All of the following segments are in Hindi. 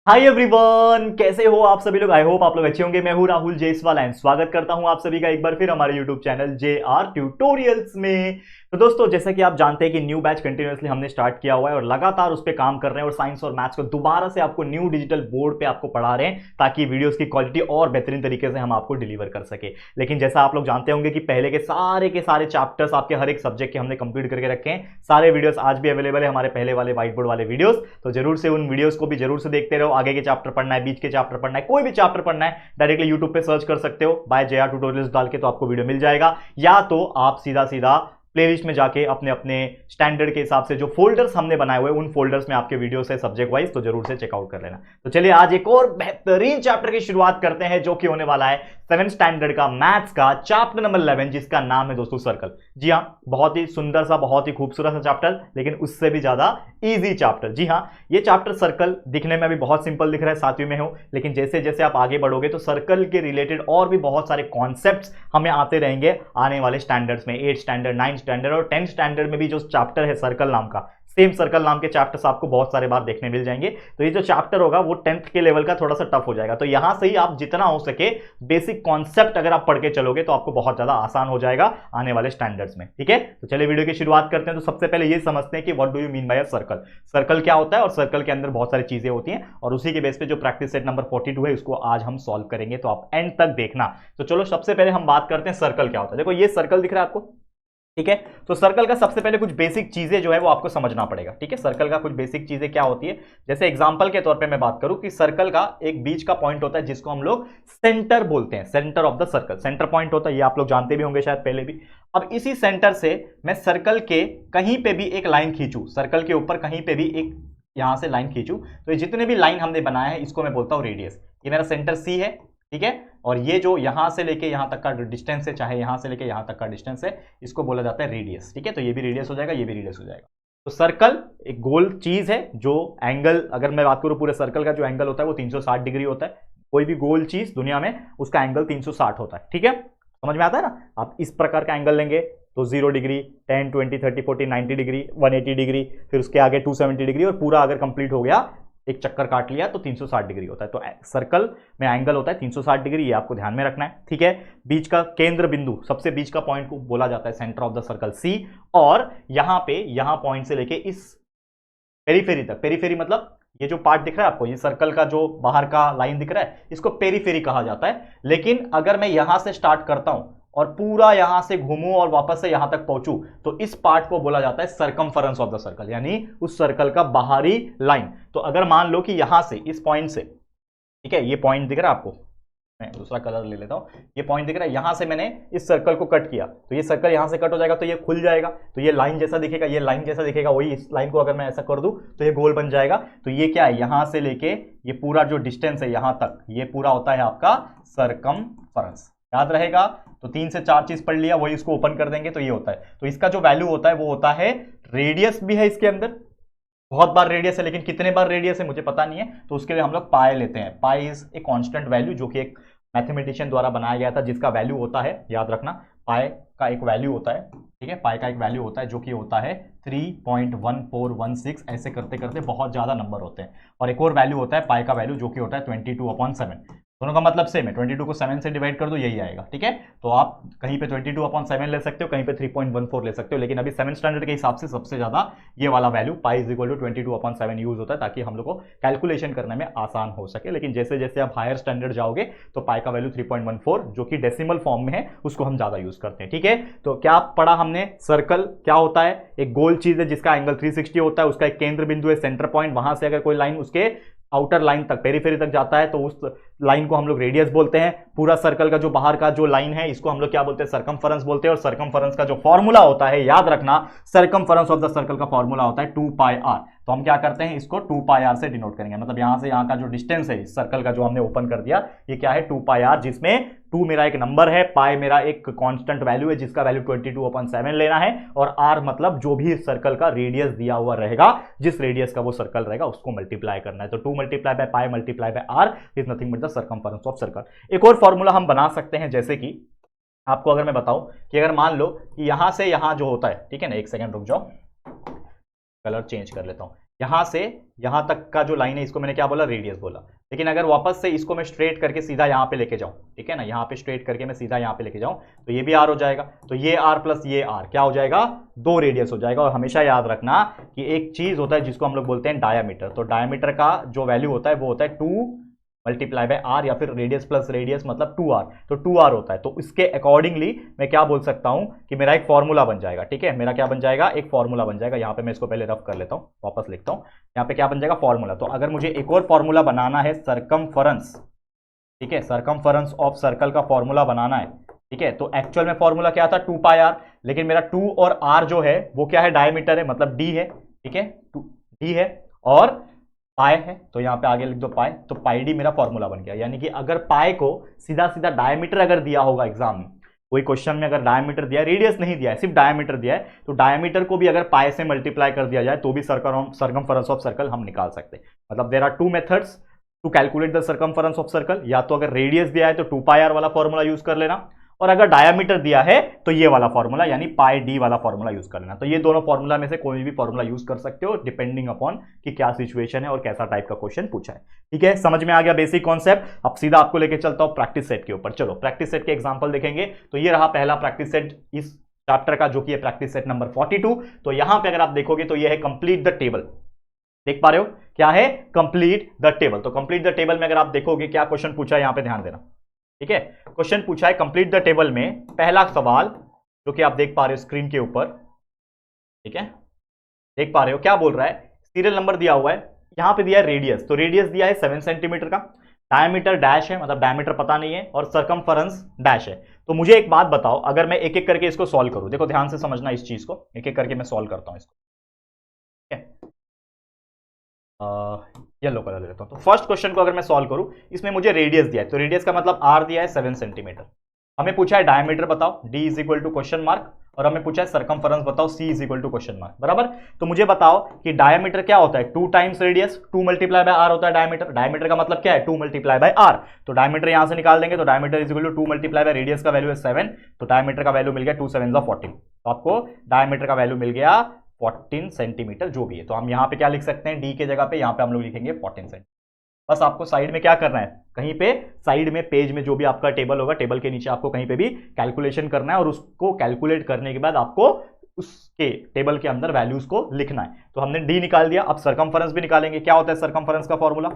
हाय एवरीवन, कैसे हो आप सभी लोग। आई होप आप लोग अच्छे होंगे। मैं हूं राहुल जयसवाल एंड स्वागत करता हूं आप सभी का एक बार फिर हमारे यूट्यूब चैनल JR ट्यूटोरियल्स में। तो दोस्तों, जैसा कि आप जानते हैं कि न्यू बैच कंटिन्यूअसली हमने स्टार्ट किया हुआ है और लगातार उस पर काम कर रहे हैं और साइंस और मैथ्स को दोबारा से आपको न्यू डिजिटल बोर्ड पे आपको पढ़ा रहे हैं ताकि वीडियोस की क्वालिटी और बेहतरीन तरीके से हम आपको डिलीवर कर सके। लेकिन जैसा आप लोग जानते होंगे कि पहले के सारे चैप्टर्स आपके हर एक सब्जेक्ट के हमने कंप्लीट करके रखे हैं। सारे वीडियोस आज भी अवेलेबल है हमारे पहले वाले व्हाइट बोर्ड वाले वीडियोस, तो जरूर से उन वीडियोस को भी जरूर से देखते रहो। आगे के चैप्टर पढ़ना है, बीच के चैप्टर पढ़ना है, कोई भी चैप्टर पढ़ना है, डायरेक्टली यूट्यूब पे सर्च कर सकते हो बाय JR ट्यूटोरियल्स डाल के, तो आपको वीडियो मिल जाएगा। या तो आप सीधा सीधा प्लेलिस्ट में जाके अपने अपने स्टैंडर्ड के हिसाब से जो फोल्डर्स हमने बनाए हुए उन फोल्डर्स में आपके वीडियोस है सब्जेक्ट वाइज, तो जरूर से चेकआउट कर लेना। तो चलिए आज एक और बेहतरीन चैप्टर की शुरुआत करते हैं जो कि होने वाला है 7th स्टैंडर्ड का मैथ्स का चैप्टर नंबर 11, जिसका नाम है दोस्तों सर्कल। जी हाँ, बहुत ही सुंदर सा, बहुत ही खूबसूरत सा चैप्टर, लेकिन उससे भी ज्यादा इजी चैप्टर। जी हाँ, ये चैप्टर सर्कल दिखने में भी बहुत सिंपल दिख रहा है, 7वीं में हो, लेकिन जैसे जैसे आप आगे बढ़ोगे तो सर्कल के रिलेटेड और भी बहुत सारे कॉन्सेप्ट्स हमें आते रहेंगे आने वाले स्टैंडर्ड्स में। 8th स्टैंडर्ड, 9th स्टैंडर्ड और 10th स्टैंडर्ड में भी जो चैप्टर है सर्कल नाम का, सेम सर्कल नाम के चैप्टर्स आपको बहुत सारे बार देखने मिल जाएंगे। तो ये जो चैप्टर होगा वो 10th के लेवल का थोड़ा सा टफ हो जाएगा, तो यहां से ही आप जितना हो सके बेसिक कॉन्सेप्ट अगर आप पढ़ के चलोगे तो आपको बहुत ज्यादा आसान हो जाएगा आने वाले स्टैंडर्ड्स में। ठीक है, तो चलिए वीडियो की शुरुआत करते हैं। तो सबसे पहले ये समझते हैं कि what do you mean by a circle. Circle क्या होता है और सर्कल के अंदर बहुत सारी चीजें होती हैं, और उसी के बेस पे जो प्रैक्टिस सेट नंबर 42 है उसको आज हम सॉल्व करेंगे, तो आप एंड तक देखना। तो चलो सबसे पहले हम बात करते हैं सर्कल क्या होता है। देखो ये सर्कल दिख रहा है आपको, ठीक है। तो सर्कल का सबसे पहले कुछ बेसिक चीजें जो है वो आपको समझना पड़ेगा। ठीक है, सर्कल का कुछ बेसिक चीजें क्या होती है, जैसे एग्जांपल के तौर पे मैं बात करूं कि सर्कल का एक बीच का पॉइंट होता है जिसको हम लोग सेंटर बोलते हैं, centre of the circle, centre point होता है, ये आप लोग जानते भी होंगे शायद पहले भी। अब इसी सेंटर से मैं सर्कल के कहीं पे भी एक लाइन खींचू, सर्कल के ऊपर कहीं पे भी एक यहां से लाइन खींचू, तो ये जितने भी लाइन हमने बनाया है इसको मैं बोलता हूं रेडियस। ये मेरा सेंटर C है, ठीक है, और ये जो यहां से लेके यहां तक का डिस्टेंस है, चाहे यहां से लेके यहां तक का डिस्टेंस है, इसको बोला जाता है रेडियस। ठीक है, तो ये भी रेडियस हो जाएगा, ये भी रेडियस हो जाएगा। तो सर्कल एक गोल चीज है जो एंगल, अगर मैं बात करूं पूरे सर्कल का जो एंगल होता है वो 360 डिग्री होता है। कोई भी गोल चीज दुनिया में उसका एंगल 360 होता है। ठीक है, समझ में आता है ना। आप इस प्रकार का एंगल लेंगे तो 0 डिग्री, 10, 20, 30, 40, 90 डिग्री, 180 डिग्री, फिर उसके आगे 270 डिग्री, और पूरा अगर कंप्लीट हो गया, एक चक्कर काट लिया, तो 360 डिग्री होता है। तो सर्कल में एंगल होता है 360 डिग्री, ये आपको ध्यान में रखना है। ठीक है, बीच का केंद्र बिंदु, सबसे बीच का पॉइंट को बोला जाता है centre of the circle C, और यहां पॉइंट से लेके इस पेरीफेरी तक, पेरीफेरी मतलब ये जो पार्ट दिख रहा है आपको, ये सर्कल का जो बाहर का लाइन दिख रहा है, इसको पेरीफेरी कहा जाता है। लेकिन अगर मैं यहां से स्टार्ट करता हूं और पूरा यहां से घूमूं और वापस से यहां तक पहुंचूं, तो इस पार्ट को बोला जाता है सर्कमफरेंस ऑफ द सर्कल, यानी उस सर्कल का बाहरी लाइन। तो अगर मान लो कि यहां से, इस पॉइंट से, ठीक है, ये पॉइंट दिख रहा है आपको, मैं दूसरा कलर ले लेता हूं, ये पॉइंट दिख रहा है, यहां से मैंने इस सर्कल को कट किया, तो ये सर्कल यहां से कट हो जाएगा, तो ये खुल जाएगा, तो ये लाइन जैसा दिखेगा, ये लाइन जैसा दिखेगा, वही इस लाइन को अगर मैं ऐसा कर दूं तो ये गोल बन जाएगा। तो ये क्या है, यहां से लेके ये पूरा जो डिस्टेंस है यहां तक, ये पूरा होता है आपका सर्कमफरेंस। याद रहेगा, तो 3 से 4 चीज पढ़ लिया, वही इसको ओपन कर देंगे तो ये होता है। तो इसका जो वैल्यू होता है वो होता है, रेडियस भी है इसके अंदर, बहुत बार रेडियस है, लेकिन कितने बार रेडियस है मुझे पता नहीं है, तो उसके लिए हम लोग पाई लेते हैं। Pi is a constant value, जो कि एक मैथमेटिशियन द्वारा बनाया गया था, जिसका वैल्यू होता है, याद रखना, पाई का एक वैल्यू होता है। ठीक है, पाई का एक वैल्यू होता है जो कि होता है 3.1416, ऐसे करते करते बहुत ज्यादा नंबर होते हैं। और एक और वैल्यू होता है पाई का वैल्यू जो कि होता है 22/7। दोनों का मतलब सेम है, 22 को 7 से डिवाइड कर दो, यही आएगा। ठीक है, तो आप कहीं पे 22/7 ले सकते हो, कहीं पे 3.14 ले सकते हो, लेकिन अभी 7th स्टैंडर्ड के हिसाब से सबसे ज्यादा ये वाला value pi is equal to 22/7 use होता है, ताकि हम लोग को कैलकुलेशन करने में आसान हो सके। लेकिन जैसे जैसे आप हायर स्टैंडर्ड जाओगे तो पाई का वैल्यू 3.14, जो कि डेसिमल फॉर्म में है, उसको हम ज्यादा यूज करते हैं। ठीक है, तो क्या पढ़ा हमने, सर्कल क्या होता है, एक गोल चीज है जिसका एंगल 360 होता है, उसका एक केंद्र बिंदु है सेंटर पॉइंट, वहां से अगर कोई लाइन उसके आउटर लाइन तक, पेरीफेरी तक जाता है तो उस लाइन को हम लोग रेडियस बोलते हैं। पूरा सर्कल का जो बाहर का जो लाइन है इसको हम लोग क्या बोलते हैं, सर्कमफरेंस बोलते हैं। और सर्कमफरेंस का जो फॉर्मूला होता है, याद रखना, सर्कमफरेंस ऑफ द सर्कल का फॉर्मूला होता है 2πr। तो हम क्या करते हैं, इसको 2πr से डिनोट करेंगे, मतलब यहां से यहां का जो डिस्टेंस है इस सर्कल का जो हमने ओपन कर दिया, ये क्या है 2πr, जिसमें 2 मेरा एक नंबर है, पाई मेरा एक कांस्टेंट वैल्यू है जिसका वैल्यू 22/7 लेना है, और r मतलब जो भी सर्कल का रेडियस दिया हुआ रहेगा, जिस रेडियस का वो सर्कल रहेगा उसको मल्टीप्लाई करना है। तो 2 multiply by pi multiply by r is nothing but the circumference of circle. एक और फॉर्मूला हम बना सकते हैं, जैसे कि आपको अगर मैं बताऊं कि अगर मान लो कि यहां से यहां जो होता है, ठीक है ना, एक सेकंड रुक जाओ, कलर चेंज कर लेता हूं, यहां से यहां तक का जो लाइन है इसको मैंने क्या बोला, रेडियस बोला। लेकिन अगर वापस से इसको मैं स्ट्रेट करके सीधा यहां पे लेके जाऊं, ठीक है ना, यहां पे स्ट्रेट करके मैं सीधा यहां पे लेके जाऊं तो ये भी आर हो जाएगा। तो ये आर प्लस ये आर क्या हो जाएगा, 2 रेडियस हो जाएगा। और हमेशा याद रखना कि एक चीज होता है जिसको हम लोग बोलते हैं डायामीटर। तो डायामीटर का जो वैल्यू होता है वो होता है 2 मल्टीप्लाई बाय आर, या फिर रेडियस प्लस रेडियस मतलब 2r। तो 2r होता है। तो इसके अकॉर्डिंगली मैं क्या बोल सकता हूं कि मेरा एक फॉर्मूला बन जाएगा। ठीक है, मेरा क्या बन जाएगा, एक फॉर्मूला बन जाएगा। यहां पे मैं इसको पहले रफ कर लेता हूं, वापस लिखता हूं। यहां पे क्या बन जाएगा, फॉर्मूला। तो अगर मुझे एक और फॉर्मूला बनाना है सरकमफेरेंस, ठीक है, सरकमफेरेंस ऑफ सर्कल का फॉर्मूला बनाना है, ठीक है, तो एक्चुअल में फॉर्मूला क्या था, 2 पाई आर। लेकिन मेरा 2 और r जो है वो क्या है, डायमीटर है, मतलब d है। ठीक है, d है और पाई है, तो यहां पे आगे लिख दो पाई। तो पाई डी मेरा फॉर्मूला बन गया। यानी कि अगर पाई को सीधा सीधा डायमीटर अगर दिया होगा एग्जाम में, कोई क्वेश्चन में अगर डायमीटर दिया है, रेडियस नहीं दिया है, सिर्फ डायमीटर दिया है, तो डायमीटर को भी अगर पाई से मल्टीप्लाई कर दिया जाए तो भी सरकमफेरेंस ऑफ सर्कल हम निकाल सकते हैं। मतलब there are 2 methods to calculate the circumference of circle. या तो अगर रेडियस दिया है तो 2 पाई आर वाला फॉर्मूला यूज कर लेना, और अगर डायमीटर दिया है तो ये वाला फॉर्मूला यानी पाई डी वाला फॉर्मूला यूज कर लेना। तो ये दोनों फॉर्मूला में से कोई भी फॉर्मूला यूज कर सकते हो डिपेंडिंग अपॉन कि क्या सिचुएशन है और कैसा टाइप का क्वेश्चन पूछा है। ठीक है, समझ में आ गया बेसिक कॉन्सेप्ट। अब सीधा आपको लेके चलता हूं प्रैक्टिस सेट के ऊपर। चलो प्रैक्टिस सेट के एग्जांपल देखेंगे। तो ये रहा पहला प्रैक्टिस सेट इस चैप्टर का, जो कि है प्रैक्टिस सेट नंबर 42। तो यहां पे अगर आप देखोगे तो ये है कंप्लीट द टेबल। देख पा रहे हो क्या है, कंप्लीट द टेबल। तो कंप्लीट द टेबल में अगर आप देखोगे क्या क्वेश्चन पूछा है, यहां पे ध्यान देना। ठीक है, क्वेश्चन पूछा है कंप्लीट द टेबल में पहला सवाल, जो कि आप देख पा रहे हो स्क्रीन के ऊपर। ठीक है, देख पा रहे हो क्या बोल रहा है, सीरियल नंबर दिया हुआ है, यहां पे दिया है रेडियस। तो रेडियस दिया है 7 सेंटीमीटर का, डायमीटर डैश है, मतलब डायमीटर पता नहीं है, और सरकमफेरेंस डैश है। तो मुझे एक बात बताओ, अगर मैं एक एक करके इसको सॉल्व करूं, देखो ध्यान से समझना इस चीज को, एक एक करके मैं सॉल्व करता हूं इसको। ठीक है, येलो कलर ले लेता हूं। तो फर्स्ट क्वेश्चन को अगर मैं सॉल्व करूं, इसमें मुझे रेडियस दिया है, तो रेडियस का मतलब आर दिया है 7 सेंटीमीटर। हमें पूछा है डायमीटर बताओ, d is equal to question mark, और हमें पूछा है सरकमफेरेंस बताओ, c is equal to question mark, बराबर। तो मुझे बताओ कि डायमीटर क्या होता है, 2 times radius, 2 multiply by r होता है डायमीटर। डायमीटर का मतलब क्या है, 2 मल्टीप्लाई बाय r। तो डायमीटर यहां से निकाल देंगे, तो diameter is equal to 2 multiply by radius का वैल्यू है 7, तो डायमीटर का वैल्यू मिल गया 2 7 14। तो आपको डायमीटर का वैल्यू मिल गया 14 सेंटीमीटर जो भी है। तो हम यहां पे क्या लिख सकते हैं, d के जगह पे यहां पे हम लोग लिखेंगे 14 सेंटीमीटर। बस आपको साइड में क्या करना है, कहीं पे साइड में पेज में जो भी आपका टेबल होगा, टेबल के नीचे आपको कहीं पे भी कैलकुलेशन करना है, और उसको कैलकुलेट करने के बाद आपको उसके टेबल के अंदर वैल्यूज को लिखना है। तो हमने डी निकाल दिया, अब सरकमफेरेंस भी निकालेंगे। क्या होता है सरकमफेरेंस का फॉर्मूला,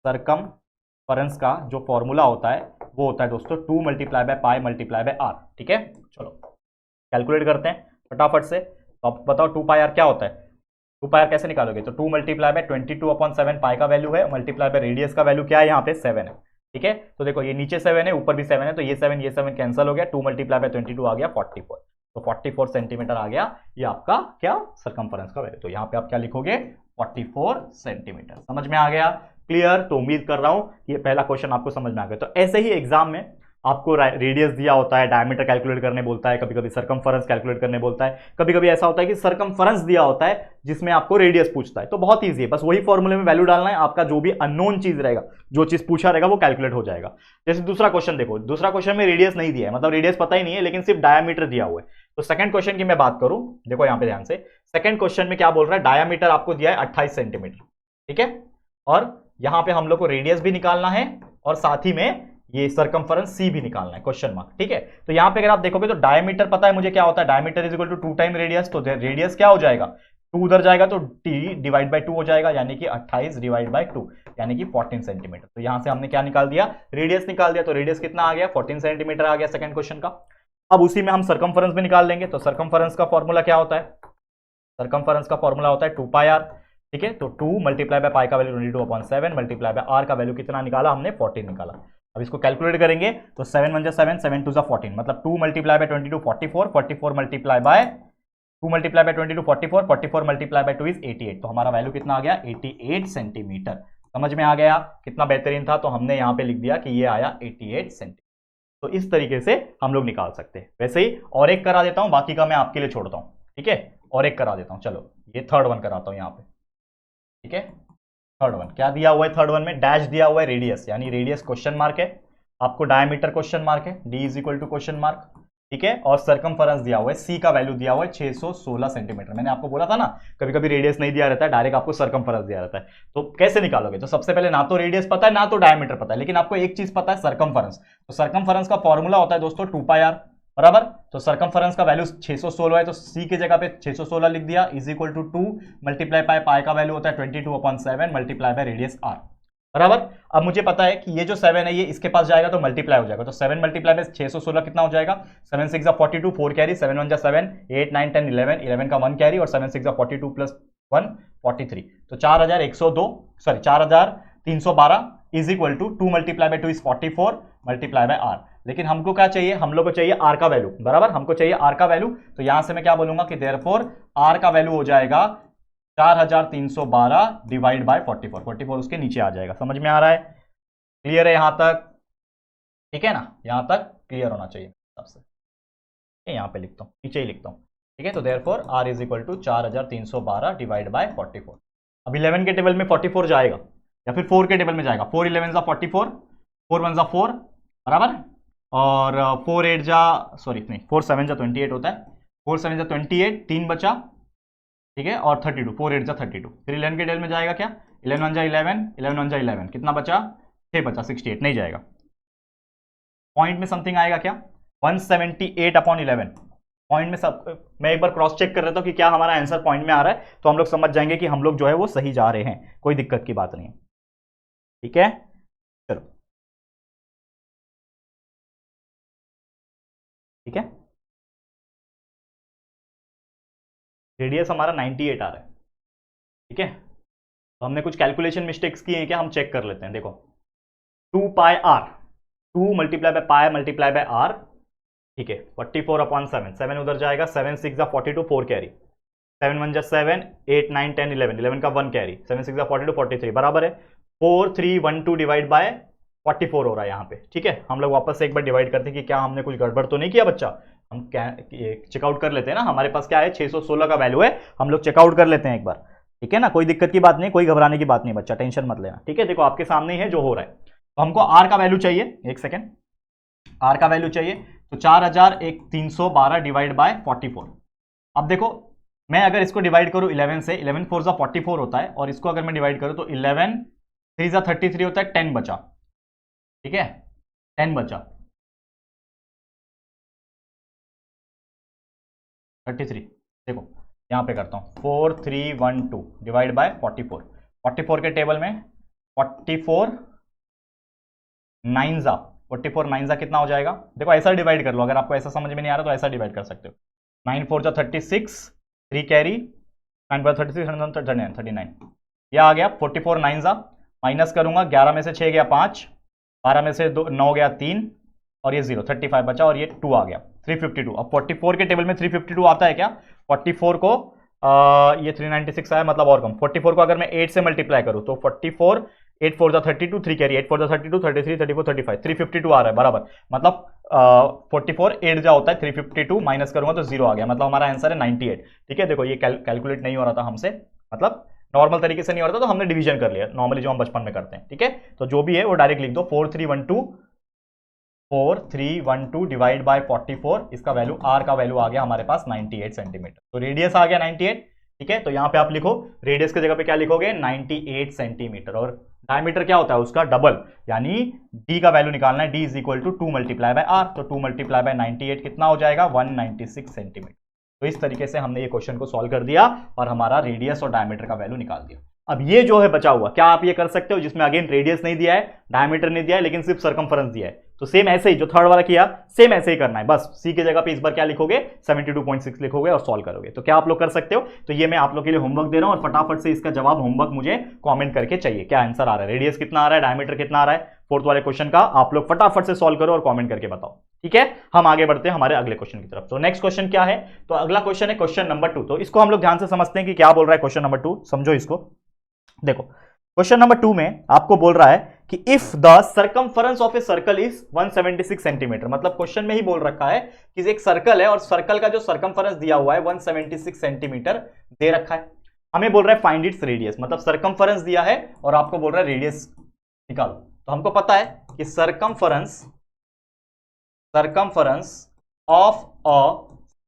सरकमफेरेंस का जो फॉर्मूला होता है वो होता है दोस्तों 2 multiply by pi multiply by r. ठीक है, चलो कैलकुलेट करते हैं फटाफट से। तो आप बताओ 2 पाई आर क्या होता है, 2 पाई आर कैसे निकालोगे, तो 2 मल्टीप्लाई बाय 22/7 पाई का वैल्यू है, मल्टीप्लाई बाय रेडियस का वैल्यू क्या है, यहाँ पे 7 है। ठीक है, तो देखो ये नीचे 7 है, ऊपर भी 7 है, तो ये 7 कैंसिल हो गया, 2 मल्टीप्लाई बाय 22 आ गया 44। तो 44 सेंटीमीटर आ गया ये आपका क्या, सरकमफेरेंस का वैल्यू। तो यहाँ पे आप क्या लिखोगे, 44 सेंटीमीटर। समझ में आ गया, क्लियर। तो उम्मीद कर रहा हूं कि ये पहला क्वेश्चन आपको समझ में आ गया। तो ऐसे ही एग्जाम में आपको रेडियस दिया होता है, डायमीटर कैलकुलेट करने बोलता है, कभी कभी सरकमफेरेंस कैलकुलेट करने बोलता है, कभी कभी ऐसा होता है कि सरकमफेरेंस दिया होता है जिसमें आपको रेडियस पूछता है। तो बहुत ईजी है, बस वही फॉर्मूले में वैल्यू डालना है, आपका जो भी अननोन चीज रहेगा, जो चीज पूछा रहेगा वो कैलकुलेट हो जाएगा। जैसे दूसरा क्वेश्चन देखो, दूसरा क्वेश्चन में रेडियस नहीं दिया है, मतलब रेडियस पता ही नहीं है, लेकिन सिर्फ डायमीटर दिया हुआ है। तो सेकंड क्वेश्चन की मैं बात करूं, देखो यहां पे ध्यान से, सेकंड क्वेश्चन में क्या बोल रहा है, डायमीटर आपको दिया है 28 सेंटीमीटर। ठीक है, और यहां पे हम लोग को रेडियस भी निकालना है, और साथ ही में ये सरकमफेरेंस सी भी निकालना है, क्वेश्चन मार्क। ठीक है, तो यहां पे अगर आप देखोगे तो डायमीटर पता है मुझे क्या होता है, diameter is equal to 2 time radius. तो रेडियस क्या हो जाएगा, 2 उधर जाएगा तो टी डिवाइड बाय 2 हो जाएगा, यानी कि 28 डिवाइड बाय 2 यानी कि 14 सेंटीमीटर। तो यहां से हमने क्या निकाल दिया, रेडियस निकाल दिया। तो रेडियस कितना आ गया, 14 सेंटीमीटर आ गया सेकंड क्वेश्चन का। अब उसी में हम सरकमफेरेंस भी निकाल लेंगे। तो सरकमफेरेंस का फॉर्मूला क्या होता है, सरकमफेरेंस का फॉर्मूला होता है 2 पाई आर। ठीक है, तो 2 मल्टीप्लाई बाय पाई का वैल्यू 22/7 मल्टीप्लाई बाय आर का वैल्यू कितना निकाला हमने, 14 निकाला। अब इसको कैलकुलेट करेंगे तो 7 1 7 7 2 14, मतलब 2 multiply by 22 44, 44 multiply by 2 multiply by 22 44, 44 multiply by 2 is 88। तो हमारा वैल्यू कितना आ गया, 88 सेंटीमीटर। समझ में आ गया कितना बेहतरीन था। तो हमने यहां पे लिख दिया कि ये आया 88 सेंटीमीटर। तो इस तरीके से हम लोग निकाल सकते हैं। वैसे ही और एक करा देता हूं, बाकी का मैं आपके लिए छोड़ता हूं। ठीक है, और एक करा देता हूं, चलो ये थर्ड वन कराता हूं यहां पे। ठीक है, थर्ड वन क्या दिया हुआ है, थर्ड वन में डैश दिया हुआ है रेडियस, यानी रेडियस क्वेश्चन मार्क है, आपको डायमीटर क्वेश्चन मार्क है, d is equal to question mark. ठीक है, और सरकमफेरेंस दिया हुआ है, सी का वैल्यू दिया हुआ है 616 सेंटीमीटर। मैंने आपको बोला था ना कभी कभी रेडियस नहीं दिया रहता है, डायरेक्ट आपको सरकमफेरेंस दिया रहता है। तो कैसे निकालोगे? तो सबसे पहले ना तो रेडियस पता है ना तो डायमीटर पता है, लेकिन आपको एक चीज पता है, सरकमफेरेंस। तो सरकमफेरेंस का फॉर्मूला होता है दोस्तों 2πr, बराबर। तो सरकमफेरेंस का वैल्यू 616 है, तो सी की जगह पे 616 लिख दिया, is equal to 2 multiply by pi का वैल्यू होता है 22/7 मल्टीप्लाई बाय रेडियस आर, बराबर। अब मुझे पता है कि ये जो 7 है ये इसके पास जाएगा तो मल्टीप्लाई हो जाएगा, तो 7 मल्टीप्लाई में 616 कितना हो जाएगा? 7 6 42, 4 कैरी, 7 1 7, 8 9 10 11, 11 का 1 कैरी, और 7 6 42 प्लस 1 43, तो 4102 sorry 4312 is equal to 2 multiply by 2 is 44 multiply by r. लेकिन हमको क्या चाहिए? हम लोग को चाहिए आर का वैल्यू, बराबर। हमको चाहिए आर का वैल्यू, तो यहां से मैं क्या बोलूंगा कि देयरफॉर आर का वैल्यू हो जाएगा 4312 डिवाइड बाय 44, 44 उसके नीचे आ जाएगा। समझ में आ रहा है? क्लियर है यहां तक? ठीक है ना, यहां तक क्लियर होना चाहिए सबसे। यहां पे लिखता हूं, नीचे ही लिखता हूं, ठीक है। तो therefore r is equal to 4312 divide by 44। अब 11 के टेबल में 44 जाएगा या फिर 4 के टेबल में जाएगा। 4 11 जा 44, 4 1 जा 4, बराबर, और 4 8 जा सॉरी नहीं 4 7 जा 28 होता है, 4 7 जा 28, 3 बचा, ठीक है, और 32, 4 8 जा 32। फिर 11 के टेबल में जाएगा क्या? 11 1 जा 11, 11 1 जा 11, कितना बचा? 6 बचा, 68 नहीं जाएगा। पॉइंट में समथिंग आएगा क्या? 178/11 पॉइंट में सब। मैं एक बार क्रॉस चेक कर लेता हूं कि क्या हमारा आंसर पॉइंट में आ रहा है, तो हम लोग समझ जाएंगे कि हम लोग जो है वो सही जा रहे हैं, कोई दिक्कत की बात नहीं है। ठीक है, चलो ठीक है। रेडियस हमारा 98 आ रहा है, ठीक है। तो हमने कुछ कैलकुलेशन मिस्टेक्स किए हैं क्या, हम चेक कर लेते हैं। देखो 2πr, 2 multiply by pi multiply by r, ठीक है, 44/7, 7 उधर जाएगा, 7 6 जा 42, 4 कैरी, 7 1 जा 7, 8 9 10 11, 11 का 1 कैरी, 7 6 जा 42, 43, बराबर है 4312 डिवाइड बाय 44 हो रहा है यहाँ पे, ठीक है। हम लोग वापस से एक बार डिवाइड करते हैं कि क्या हमने कुछ गड़बड़ तो नहीं किया बच्चा। हम चेकआउट कर लेते हैं ना, हमारे पास क्या है 616 का वैल्यू है, हम लोग चेकआउट कर लेते हैं एक बार, ठीक है ना। कोई दिक्कत की बात नहीं, कोई घबराने की बात नहीं बच्चा, टेंशन मत लेना, ठीक है। देखो आपके सामने ही है जो हो रहा है। तो हमको आर का वैल्यू चाहिए, एक सेकेंड, आर का वैल्यू चाहिए, तो 4312 डिवाइड बाय 44। अब देखो मैं अगर इसको डिवाइड करूं 11 से, 11 4 जा 44 होता है, और इसको अगर मैं डिवाइड करूं तो 11 3 जा 33 होता है, 10 बचा, ठीक है, 10 बचा, 33। देखो यहां पे करता हूं 4312 डिवाइड बाय 44, 44 के टेबल में 44 9 जा 44 9 जा कितना हो जाएगा? देखो ऐसा डिवाइड कर लो, अगर आपको ऐसा समझ में नहीं आ रहा तो ऐसा डिवाइड कर सकते हो। 9 4 जा 36, 3 कैरी, 9 4 36 39, यह आ गया 44 9 जा, माइनस करूंगा 11 में से 6 गया 5, 12 में से 9 गया 3, और ये 0 35 बचा, और ये 2 आ गया 352। अब 44 के टेबल में 352 आता है क्या? 44 को ये 396 आया, मतलब और कम। 44 को अगर मैं 8 से मल्टीप्लाई करूं तो 44 8 4 जा 32, 3 कैरी, 8 4 जा 32, 33 34 35, 352 आ रहा है, बराबर। मतलब 44 8 जा होता है 352, माइनस करूंगा तो 0 आ गया, मतलब हमारा आंसर है 98, ठीक है। देखो ये कैलकुलेट नहीं हो रहा था हमसे, मतलब नॉर्मल तरीके से नहीं हो रहा था, तो हमने डिवीजन कर लिया नॉर्मली जो हम बचपन में करते हैं, ठीक है। तो जो भी है वो डायरेक्ट लिख दो, 4312 डिवाइड बाय 44, इसका वैल्यू आर का वैल्यू आ गया हमारे पास 98 सेंटीमीटर। तो रेडियस आ गया 98, ठीक है। तो यहां पे आप लिखो रेडियस की जगह पे क्या लिखोगे? 98 सेंटीमीटर, और डायमीटर क्या होता है उसका? डबल, यानी डी का वैल्यू निकालना है, d is equal to 2 multiply by r, तो 2 मल्टीप्लाई बाय 98 कितना हो जाएगा? 196 सेंटीमीटर। तो इस तरीके से हमने ये क्वेश्चन को सॉल्व कर दिया और हमारा रेडियस और डायमीटर का वैल्यू निकाल दिया। अब ये जो है बचा हुआ, क्या आप ये कर सकते हो जिसमें अगेन रेडियस नहीं दिया है, डायमीटर नहीं दिया है, लेकिन सिर्फ सर्कमफेरेंस दिया है? तो सेम ऐसे ही जो थर्ड वाला किया, सेम ऐसे ही करना है, बस सी की जगह पे इस बार क्या लिखोगे? 72.6 लिखोगे और सॉल्व करोगे। तो क्या आप लोग कर सकते हो? तो ये मैं आप लोग के लिए होमवर्क दे रहा हूं, और फटाफट से इसका जवाब होमवर्क मुझे कॉमेंट करके चाहिए, क्या आंसर आ रहा है, रेडियस कितना आ रहा है, डायमीटर कितना आ रहा है, फोर्थ वाले क्वेश्चन का आप लोग फटाफट से सॉल्व करो और कॉमेंट करके बताओ, ठीक है। हम आगे बढ़ते हैं हमारे अगले क्वेश्चन की तरफ। तो नेक्स्ट क्वेश्चन क्या है? तो अगला क्वेश्चन है क्वेश्चन नंबर 2। तो इसको हम लोग ध्यान से समझते हैं कि क्या बोल रहा है क्वेश्चन नंबर 2, समझो इसको। देखो क्वेश्चन नंबर 2 में आपको बोल रहा है कि if the circumference of a circle is 176 centimetre, मतलब क्वेश्चन में ही बोल रखा है कि एक सर्कल है और सर्कल का जो सर्कमफरेंस दिया हुआ है 176 सेंटीमीटर दे रखा है। हमें बोल रहा है फाइंड इट्स रेडियस, मतलब सर्कमफरेंस दिया है और आपको बोल रहा है रेडियस निकालो। तो हमको पता है कि सर्कमफरेंस ऑफ अ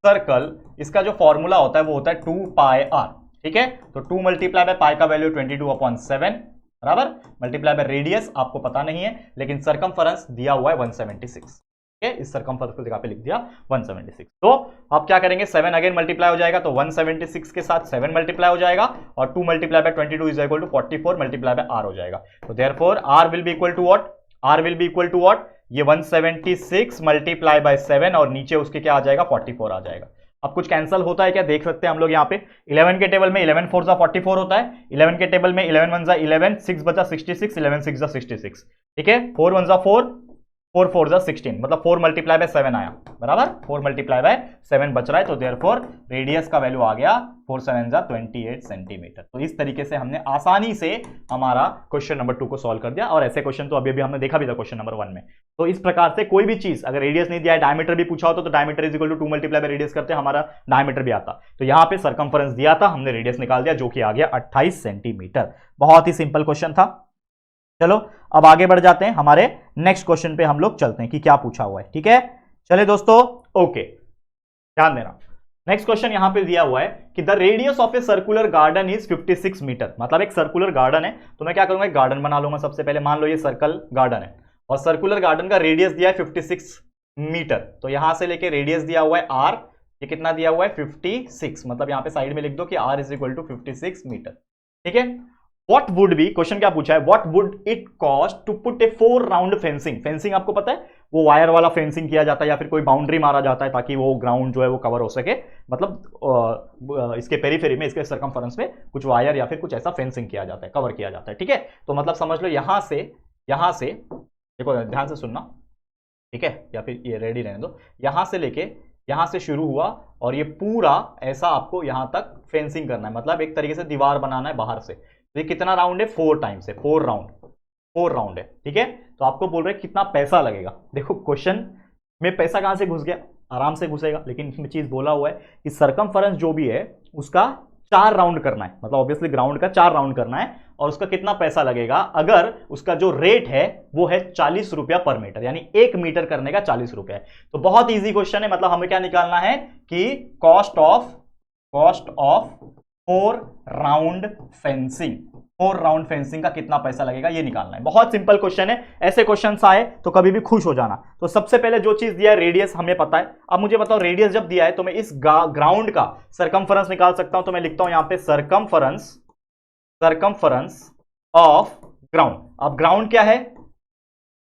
सर्कल, इसका जो फॉर्मूला होता है वो होता है 2 पाई आर। ठीक है, तो 2 मल्टीप्लाई बाय पाई का वैल्यू 22/7 बराबर, मल्टीप्लाई बाय रेडियस आपको पता नहीं है, लेकिन सरकमफेरेंस दिया हुआ है 176। ठीक है, इस सरकमफेरेंस को जगह पे लिख दिया 176। तो आप क्या करेंगे, 7 अगेन मल्टीप्लाई हो जाएगा, तो 176 के साथ 7 मल्टीप्लाई हो जाएगा, और 2 multiply by 22 is equal to 44 multiply by r हो जाएगा। तो therefore r will be equal to what, r will be equal to what, ये 176 मल्टीप्लाई बाय 7 और नीचे उसके क्या आ जाएगा, 44 आ जाएगा। अब कुछ कैंसिल होता है क्या, देख सकते हैं हम लोग यहाँ पे 11 के टेबल में 11 4 44 होता है, 11 के टेबल में 11 1 11, 6 बचा 66, 11 6 66। ठीक है, 4 1 4, 4 4 16, मतलब 4 मल्टीप्लाई बाय 7 आया, बराबर 4 मल्टीप्लाई बाय 7 बच रहा है, तो देयरफॉर रेडियस का वैल्यू आ गया 4 7 28 सेंटीमीटर। तो इस तरीके से हमने आसानी से हमारा क्वेश्चन नंबर 2 को सॉल्व कर दिया, और ऐसे क्वेश्चन तो अभी हमने देखा भी था क्वेश्चन नंबर 1 में। तो इस प्रकार से कोई भी चीज अगर रेडियस नहीं दिया है, डायमीटर भी पूछा होता तो diameter is equal to 2 multiply by radius करते हमारा डायमीटर भी आता। तो यहां पे सरकमफेरेंस दिया था, हमने रेडियस निकाल दिया जो कि आ गया 28 सेंटीमीटर। बहुत ही सिंपल क्वेश्चन था। चलो अब आगे बढ़ जाते हैं, हमारे नेक्स्ट क्वेश्चन पे हम लोग चलते हैं कि क्या पूछा हुआ है। ठीक है, चले दोस्तों, ओके ध्यान देना। नेक्स्ट क्वेश्चन यहां पे दिया हुआ है कि the radius of a circular garden is 56 metre. मतलब एक सर्कुलर गार्डन है, तो मैं क्या करूंगा, एक गार्डन बना लूंगा। सबसे पहले मान लो ये सर्कल गार्डन है, और सर्कुलर गार्डन का रेडियस दिया है 56 मीटर। तो यहां से लेके रेडियस दिया हुआ है आर, ये कितना दिया हुआ है 56, मतलब यहां पे साइड में लिख दो कि r is equal to 56 metre. ठीक है, व्हाट वुड बी, क्वेश्चन क्या पूछा है, what would it cost to put a 4 round fencing. Fencing आपको पता है, वो वायर वाला फेंसिंग किया जाता है या फिर कोई बाउंड्री मारा जाता है ताकि वो ग्राउंड जो है वो कवर हो सके। मतलब इसके पेरीफेरी में, इसके सरकमफेरेंस में कुछ वायर या फिर कुछ ऐसा फेंसिंग किया जाता है, कवर किया जाता है। ठीक है, तो मतलब समझ लो यहां से देखो ध्यान से सुनना, ठीक है, या फिर ये रेडी रहने दो। यहां से लेके यहां से शुरू हुआ और ये पूरा ऐसा आपको यहां तक फेंसिंग करना है, मतलब एक तरीके से दीवार बनाना है बाहर से। तो ये कितना राउंड है, 4 टाइम्स है, 4 राउंड है। ठीक है, तो आपको बोल रहे हैं कितना पैसा लगेगा। देखो क्वेश्चन में पैसा कहां से घुस गया, आराम से घुसेगा, लेकिन इसमें चीज बोला हुआ है कि सरकमफेरेंस जो भी है उसका 4 राउंड करना है, मतलब ऑब्वियसली ग्राउंड का 4 राउंड करना है, और उसका कितना पैसा लगेगा, अगर उसका जो रेट है वो है 40 रुपया पर मीटर, यानी 1 मीटर करने का 40 रुपया है। तो बहुत इजी क्वेश्चन है, मतलब हमें क्या निकालना है कि cost of 4 round fencing, 4 round fencing का कितना पैसा लगेगा ये निकालना है। बहुत सिंपल क्वेश्चन है, ऐसे क्वेश्चन आए तो कभी भी खुश हो जाना। तो सबसे पहले जो चीज दिया है रेडियस हमें पता है। अब मुझे बताओ रेडियस जब दिया है तो मैं इस ग्राउंड का सरकमफेरेंस निकाल सकता हूं। तो मैं लिखता हूं यहां पे सरकमफेरेंस ऑफ ग्राउंड। अब ग्राउंड क्या है,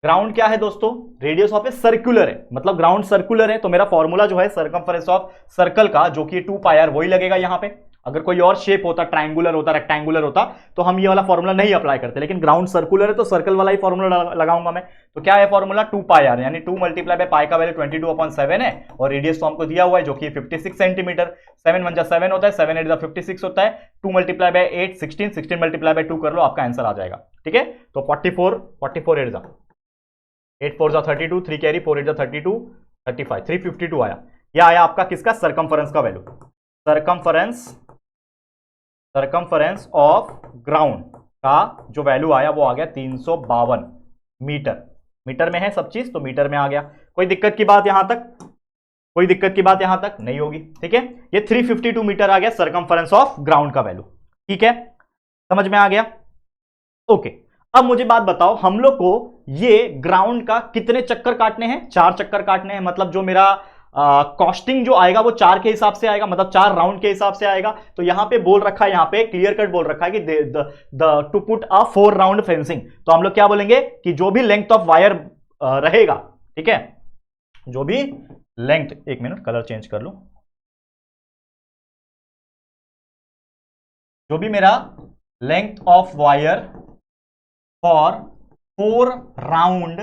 ग्राउंड क्या है दोस्तों, रेडियस ऑफ ए सर्कुलर है, मतलब ग्राउंड सर्कुलर है, तो मेरा फॉर्मूला जो है सरकमफेरेंस ऑफ सर्कल का जो कि 2 पाई आर, वही लगेगा यहां पे। अगर कोई और शेप होता, ट्रायंगुलर होता, रेक्टेंगुलर होता, तो हम ये वाला फॉर्मूला नहीं अप्लाई करते, लेकिन ग्राउंड सर्कुलर है तो सर्कल वाला ही फॉर्मूला लगाऊंगा मैं। तो क्या है फॉर्मूला, 2 पाई आर, यानी 2 मल्टीप्लाई बाय पाई का वैल्यू 22/7 है, और रेडियस तो हमको दिया हुआ है जो कि 56 सेंटीमीटर। 7 1 7 होता है, 7 8 56 होता है, 2 मल्टीप्लाई बाय 8 16, 16 मल्टीप्लाई बाय 2 कर लो, आपका आंसर आ जाएगा। ठीक है, तो 44 8 4 32, 3 कैरी, 4 8 32, 35, 352 आया। यह आया आपका किसका, सरकमफेरेंस का वैल्यू, सरकमफेरेंस ऑफ ग्राउंड का जो वैल्यू आया वो आ गया 352 मीटर। मीटर में है सब चीज तो मीटर में आ गया। कोई दिक्कत की बात यहां तक, कोई दिक्कत की बात यहां तक नहीं होगी। ठीक है, ये 352 मीटर आ गया सरकमफेरेंस ऑफ ग्राउंड का वैल्यू। ठीक है, समझ में आ गया। ओके, अब मुझे बात बताओ, हम लोग को ये ग्राउंड का कितने चक्कर काटने हैं, 4 चक्कर काटने हैं। मतलब जो मेरा कॉस्टिंग जो आएगा वो 4 के हिसाब से आएगा, मतलब 4 राउंड के हिसाब से आएगा। तो यहां पे बोल रखा है, यहां पे क्लियर कट बोल रखा है कि to put a 4 round fencing. तो हम लोग क्या बोलेंगे कि जो भी लेंथ ऑफ वायर रहेगा, ठीक है, जो भी लेंथ, 1 मिनट कलर चेंज कर लूं, जो भी मेरा length of wire for 4 round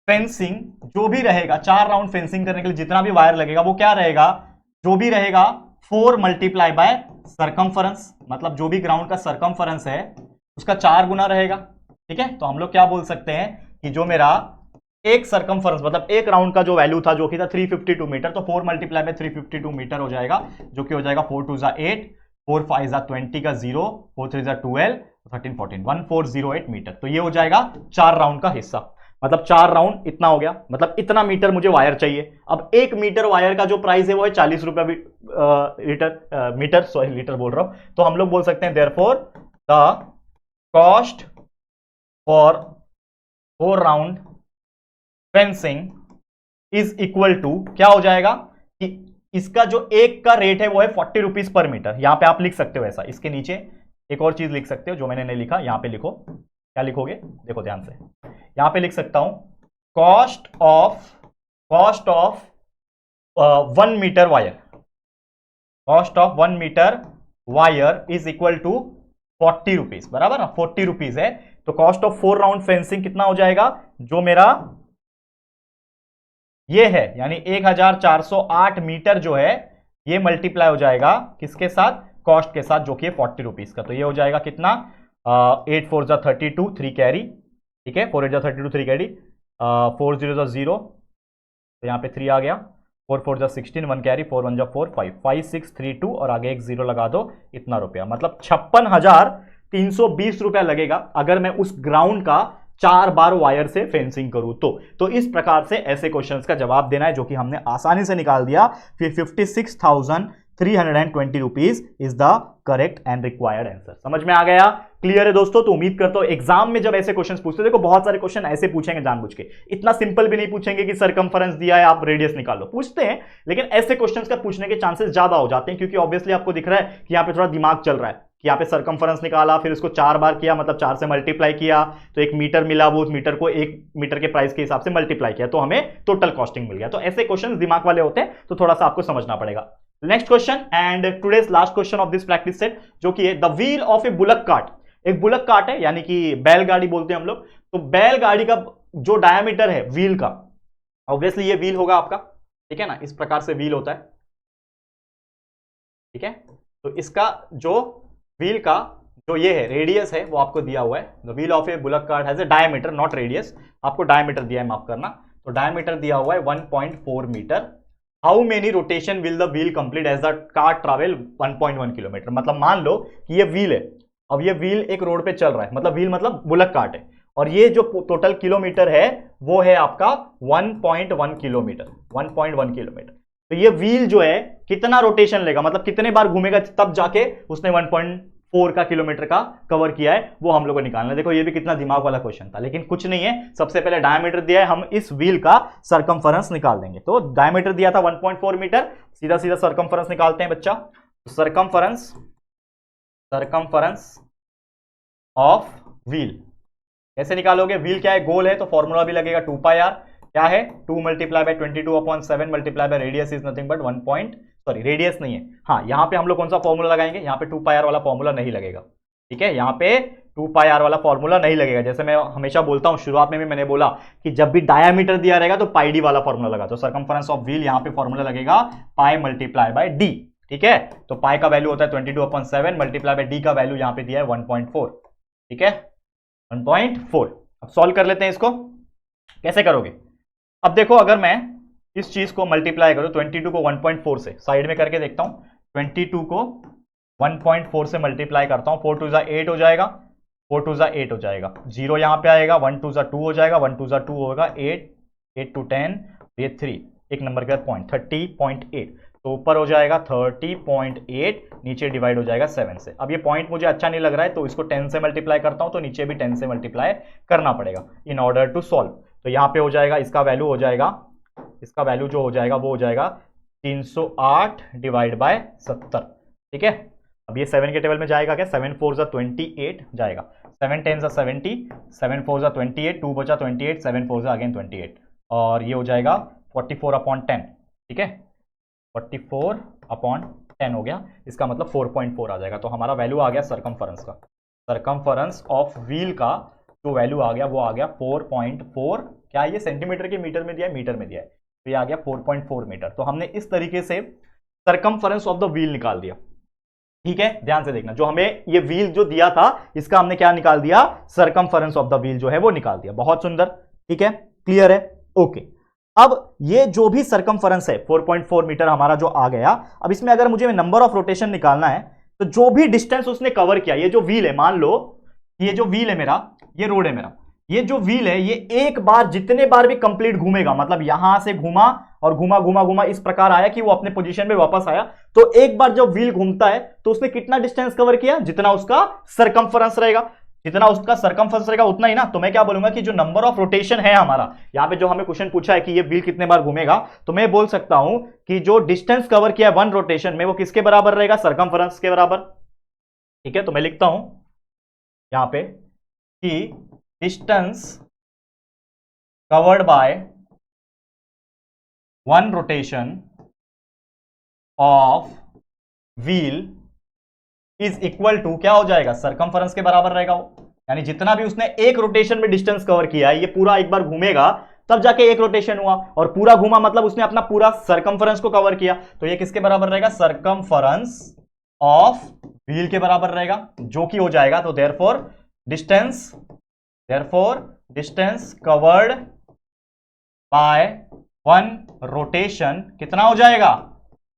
fencing जो भी रहेगा, 4 राउंड फेंसिंग करने के लिए जितना भी वायर लगेगा वो क्या रहेगा, जो भी रहेगा 4 मल्टीप्लाई बाय सरकमफेरेंस, मतलब जो भी ग्राउंड का सरकमफेरेंस है उसका 4 गुना रहेगा। ठीक है, तो हम लोग क्या बोल सकते हैं कि जो मेरा एक सरकमफेरेंस मतलब एक राउंड का जो वैल्यू था जो कि था 352 मीटर, तो 4 मल्टीप्लाई बाय 352 मीटर हो जाएगा, जो कि हो जाएगा 4 2 8, 4 5 20 का 0, 4 3 12, 13 14, 1408 मीटर। तो ये हो जाएगा 4 राउंड का हिस्सा। मतलब 4 राउंड इतना हो गया, मतलब इतना मीटर मुझे वायर चाहिए। अब 1 मीटर वायर का जो प्राइस है वो है 40 रुपया मीटर, सॉरी लीटर बोल रहा हूं। तो हम लोग बोल सकते हैं therefore the cost for 4 round fencing is equal to, क्या हो जाएगा कि इसका जो एक का रेट है वो है 40 रुपीज पर मीटर। यहां पे आप लिख सकते हो ऐसा, इसके नीचे एक और चीज लिख सकते हो जो मैंने नहीं लिखा, यहां पे लिखो। क्या लिखोगे, देखो ध्यान से, यहां पे लिख सकता हूं cost of 1 metre wire, cost of 1 metre wire is equal to 40 rupees, बराबर ना, 40 रुपीज है। तो कॉस्ट ऑफ 4 राउंड फेंसिंग कितना हो जाएगा, जो मेरा ये है यानी 1408 मीटर जो है, ये मल्टीप्लाई हो जाएगा किसके साथ, कॉस्ट के साथ, जो कि 40 रुपीज का। तो ये हो जाएगा कितना, 8 4 जा 32, 3 कैरी, ठीक है, 4 8 जा 32, 3 कैरी, 4 0 जा 0, तो यहां पे 3 आ गया, 4 4 जा 16, 1 कैरी, 4 1 जा 4, 5 5 6 3 2 और आगे एक 0 लगा दो, इतना रुपया, मतलब 56,320 रुपया लगेगा अगर मैं उस ग्राउंड का 4 बार वायर से फेंसिंग करूं तो इस प्रकार से ऐसे क्वेश्चंस का जवाब देना है, जो कि हमने आसानी से निकाल दिया। फिर 56,320 rupees is the correct and required answer. समझ में आ गया, क्लियर है दोस्तों। तो उम्मीद करता हूं एग्जाम में जब ऐसे क्वेश्चंस पूछते हैं, देखो बहुत सारे क्वेश्चन ऐसे पूछेंगे जानबूझ के, इतना सिंपल भी नहीं पूछेंगे कि सरकमफरेंस दिया है आप रेडियस निकालो, पूछते हैं, लेकिन ऐसे क्वेश्चंस का पूछने के चांसेस ज्यादा हो जाते हैं, क्योंकि ऑब्वियसली आपको दिख रहा है कि यहां पे थोड़ा दिमाग चल रहा है कि यहाँ पे सरकमफरेंस निकाला, फिर उसको 4 बार किया, मतलब 4 से मल्टीप्लाई किया तो 1 मीटर मिला, वो उस मीटर को 1 मीटर के प्राइस के हिसाब से मल्टीप्लाई किया तो हमें टोटल कॉस्टिंग मिल गया। तो ऐसे क्वेश्चन दिमाग वाले होते हैं, तो थोड़ा सा आपको समझना पड़ेगा। Next question and today's last question of this practice set, जो कि है the wheel of A bullock cart. एक बुलक कार्ट है, यानी कि बैलगाड़ी बोलते हैं हम लोग। तो बैलगाड़ी का जो डायमीटर है व्हील का, ऑब्वियसली ये व्हील होगा आपका, ठीक है ना, इस प्रकार से व्हील होता है, ठीक है। तो इसका जो व्हील का जो ये है रेडियस है वो आपको दिया हुआ है, the wheel of A bullock cart has a diameter, not radius, आपको डायमीटर दिया है, माफ करना। तो डायमीटर दिया हुआ है 1.4 metre. How many rotation will the wheel complete as the cart travel 1.1 kilometre. मतलब मान लो कि ये व्हील है, अब ये व्हील एक रोड पे चल रहा है, मतलब व्हील मतलब बुलक कार्ट है, और ये जो टोटल किलोमीटर है वो है आपका 1.1 किलोमीटर, 1.1 किलोमीटर। तो ये व्हील जो है कितना रोटेशन लेगा, मतलब कितने बार घूमेगा, तब जाके उसने 1.4 का किलोमीटर का कवर किया है, वो हम लोग को निकालना है। देखो ये भी कितना दिमाग वाला क्वेश्चन था, लेकिन कुछ नहीं है, सबसे पहले डायमीटर दिया है, हम इस व्हील का सरकमफरेंस निकाल देंगे। तो डायमीटर दिया था 1.4 मीटर, सीधा सीधा सरकमफरेंस निकालते हैं बच्चा। सरकमफरेंस ऑफ व्हील कैसे निकालोगे, व्हील क्या है, गोल है, तो फॉर्मूला भी लगेगा 2 पाई आर, क्या है 2 multiply bye 22/7 multiply by radius is nothing but 1 point, sorry radius नहीं है, हाँ यहां पे हम लोग कौन सा फॉर्मूला लगाएंगे, यहां पे 2 पाई आर वाला फॉर्मूला नहीं लगेगा, ठीक है, यहां पे 2 पाई आर वाला फॉर्मूला नहीं लगेगा। जैसे मैं हमेशा बोलता हूं, शुरुआत में भी मैंने बोला कि जब भी डायमीटर दिया रहेगा तो पाई डी वाला फॉर्मूला लगा, तो सरकमफरेंस ऑफ व्हील यहां पे फॉर्मूला लगेगा पाई मल्टीप्लाई बाय डी, ठीक है। तो पाई का वैल्यू होता है 22/7 मल्टीप्लाई बाय डी का वैल्यू यहां पे दिया है 1.4, ठीक है, 1.4। अब सॉल्व कर लेते हैं इसको, कैसे करोगे। अब देखो अगर मैं इस चीज को मल्टीप्लाई करूं 22 को 1.4 से, साइड में करके देखता हूं, 22 को 1.4 से मल्टीप्लाई करता हूं, 4 2 जा 8 हो जाएगा, 4 2 जा 8 हो जाएगा, 0 यहां पे आएगा, 1 2 जा 2 हो जाएगा, 1 2 जा 2 होगा 8, 8 to 10, ये 3, एक नंबर का पॉइंट 30.8, तो ऊपर हो जाएगा 30.8, नीचे डिवाइड हो जाएगा 7 से। अब ये पॉइंट मुझे अच्छा नहीं लग रहा है तो इसको 10 से मल्टीप्लाई करता हूं, तो नीचे भी 10 से मल्टीप्लाई करना पड़ेगा इन ऑर्डर टू सॉल्व। तो यहां पे हो जाएगा, इसका वैल्यू हो जाएगा, इसका वैल्यू जो हो जाएगा वो हो जाएगा 308 डिवाइड बाय 70, ठीक है। अब ये 7 के टेबल में जाएगा क्या, 7 4 जा 28 जाएगा, 7 10 जा 70, 7 4 जा 28, 2 बचा 28, 7 4 जा अगेन 28, और ये हो जाएगा 44/10, ठीक है, 44/10 हो गया, इसका मतलब 4.4 आ जाएगा। तो हमारा वैल्यू आ गया सरकमफरेंस का, सरकमफरेंस ऑफ व्हील का जो वैल्यू आ गया वो आ गया 4.4, क्या ये सेंटीमीटर के मीटर में दिया है, मीटर में दिया है, तो ये आ गया 4.4 मीटर। तो हमने इस तरीके से सरकमफरेंस ऑफ द व्हील निकाल दिया, ठीक है। ध्यान से देखना, जो हमें ये व्हील जो दिया था इसका हमने क्या निकाल दिया, सरकमफरेंस ऑफ द व्हील जो है वो निकाल दिया, बहुत सुंदर, ठीक है, क्लियर है, ओके। अब ये जो भी सरकमफरेंस है 4.4 मीटर हमारा जो आ गया, अब इसमें अगर मुझे नंबर ऑफ रोटेशन निकालना है तो जो भी डिस्टेंस उसने कवर किया, ये जो व्हील है, मान लो ये जो व्हील है मेरा, ये रोड है मेरा, ये जो व्हील है ये एक बार जितने बार भी कंप्लीट घूमेगा, मतलब यहां से घूमा और घुमा घुमा घुमा इस प्रकार आया कि वो अपने पोजीशन पे वापस आया, तो एक बार जब व्हील घूमता है तो उसने कितना डिस्टेंस कवर किया, जितना उसका सरकमफरेंस रहेगा, जितना उसका सरकमफरेंस रहेगा उतना ही ना। तो मैं क्या बोलूंगा कि जो नंबर ऑफ रोटेशन है हमारा, यहां पे जो हमें क्वेश्चन पूछा है कि ये व्हील कितने बार घूमेगा, तो मैं बोल सकता हूं कि जो डिस्टेंस कवर किया है वन रोटेशन में वो किसके बराबर रहेगा, सरकमफरेंस के बराबर। ठीक है, तो मैं लिखता हूं यहां पे कि distance covered by one rotation of wheel is equal to, क्या हो जाएगा, सरकमफरेंस के बराबर रहेगा वो। यानी जितना भी उसने एक रोटेशन में डिस्टेंस कवर किया है, ये पूरा एक बार घूमेगा तब जाके एक रोटेशन हुआ, और पूरा घूमा मतलब उसने अपना पूरा सरकमफरेंस को कवर किया, तो ये किसके बराबर रहेगा, सरकमफरेंस ऑफ व्हील के बराबर रहेगा, जो कि हो जाएगा, तो distance covered by one rotation कितना हो जाएगा,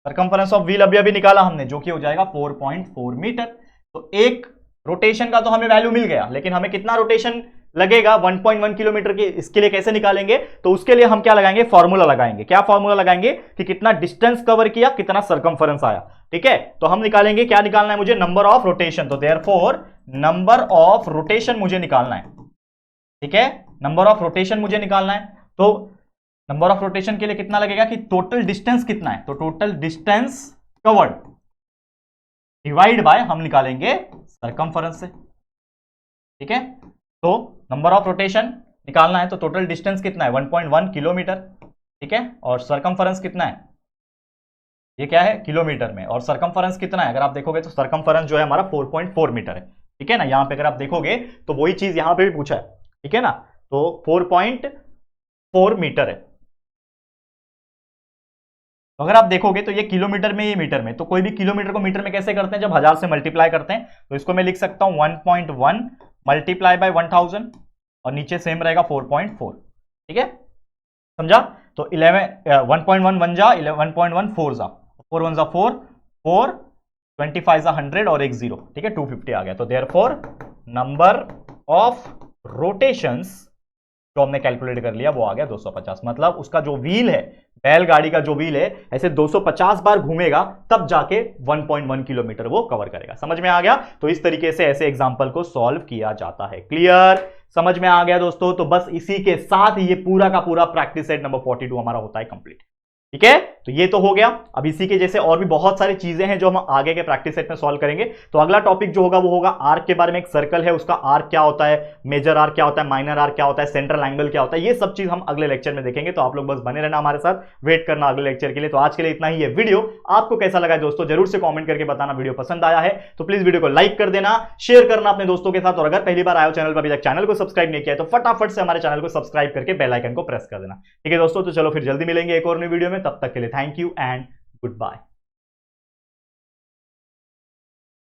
सरकमफरेंस ऑफ व्हील अभी अभी निकाला हमने, जो कि हो जाएगा 4.4 मीटर। तो एक रोटेशन का तो हमें वैल्यू मिल गया, लेकिन हमें कितना रोटेशन लगेगा 1.1 किलोमीटर के, इसके लिए कैसे निकालेंगे, तो उसके लिए हम क्या लगाएंगे, फॉर्मूला लगाएंगे। क्या फॉर्मूला लगाएंगे कि कितना डिस्टेंस कवर किया, कितना सरकमफरेंस आया। ठीक है, तो हम निकालेंगे, क्या निकालना है मुझे, नंबर ऑफ रोटेशन। तो देयरफॉर नंबर ऑफ रोटेशन मुझे निकालना है। ठीक है, नंबर ऑफ रोटेशन मुझे निकालना है, तो नंबर ऑफ रोटेशन के लिए कितना लगेगा कि टोटल डिस्टेंस कितना है, तो total distance covered divide by हम निकालेंगे सरकमफरेंस से। ठीक है, तो नंबर ऑफ रोटेशन निकालना है तो टोटल डिस्टेंस कितना है 1.1 किलोमीटर। ठीक है, और सरकमफरेंस कितना है, ये क्या है किलोमीटर में, और सरकमफरेंस कितना है, अगर आप देखोगे तो सरकमफरेंस जो है हमारा 4.4 मीटर है। ठीक है ना, यहां पे अगर आप देखोगे तो वही चीज यहां पे भी पूछा है। ठीक है ना, तो 4.4 मीटर है। तो अगर आप देखोगे तो ये किलोमीटर में, ये मीटर में, तो कोई भी किलोमीटर को मीटर में कैसे करते हैं, जब 1000 से मल्टीप्लाई करते हैं, तो इसको मैं लिख सकता हूं 1.1 मल्टीप्लाई बाय 1000 और नीचे सेम रहेगा 4.4। ठीक है, समझा, तो 1.1 वन जा 1.1 4 जा 4 वन जा 4 4 25 जा 100 और एक 0। ठीक है, 250 आ गया। तो देयरफॉर नंबर ऑफ रोटेशंस जो हमने कैलकुलेट कर लिया वो आ गया 250। मतलब उसका जो व्हील है, बैलगाड़ी का जो व्हील है, ऐसे 250 बार घूमेगा तब जाके 1.1 किलोमीटर वो कवर करेगा। समझ में आ गया, तो इस तरीके से ऐसे एग्जांपल को सॉल्व किया जाता है। क्लियर, समझ में आ गया दोस्तों। तो बस इसी के साथ ये पूरा का पूरा प्रैक्टिस सेट नंबर 42 हमारा होता है कंप्लीट। ठीक है, तो ये तो हो गया। अब इसी के जैसे और भी बहुत सारी चीजें हैं जो हम आगे के प्रैक्टिस सेट में सॉल्व करेंगे। तो अगला टॉपिक जो होगा वो होगा आर्क के बारे में। एक सर्कल है, उसका आर्क क्या होता है, मेजर आर्क क्या होता है, माइनर आर्क क्या होता है, सेंट्रल एंगल क्या होता है, ये सब चीज हम अगले लेक्चर में देखेंगे। तो आप लोग बस बने रहना हमारे साथ, वेट करना अगले लेक्चर के लिए। तो आज के लिए इतना ही है। वीडियो आपको कैसा लगा दोस्तों जरूर से कॉमेंट करके बताना। वीडियो पसंद आया है तो प्लीज वीडियो को लाइक कर देना, शेयर करना अपने दोस्तों के साथ, और अगर पहली बार आए हो चैनल पर, अभी तक चैनल को सब्सक्राइब नहीं किया है तो फटाफट से हमारे चैनल को सब्सक्राइब करके बेल आइकन को प्रेस कर देना। ठीक है दोस्तों, तो चलो फिर जल्दी मिलेंगे एक और नई वीडियो में। तब तक के लिए thank you and good bye.